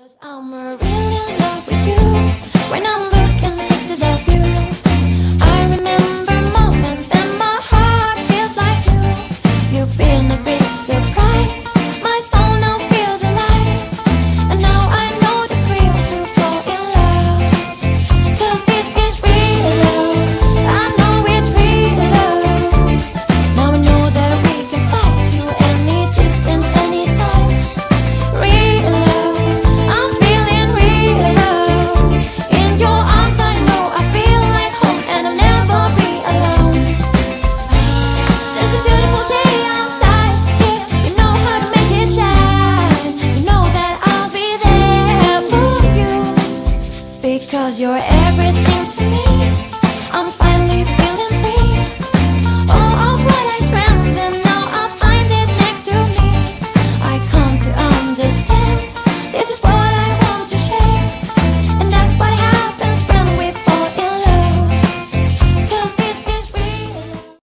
'Cause I'm really in love with you. When I'm looking at pictures of you, I remember moments and my heart feels like you. You've been a big surprise. My soul now feels alive, and now I know the thrill to fall in love. 'Cause this is real love. I know it's real love. Now I know that we can fly to any distance, anytime. Real love, I'm feeling real love. In your arms I know I feel like home, and I'll never be alone. There's a beautiful day outside. If you know how to make it shine, you know that I'll be there for you. Because you're everything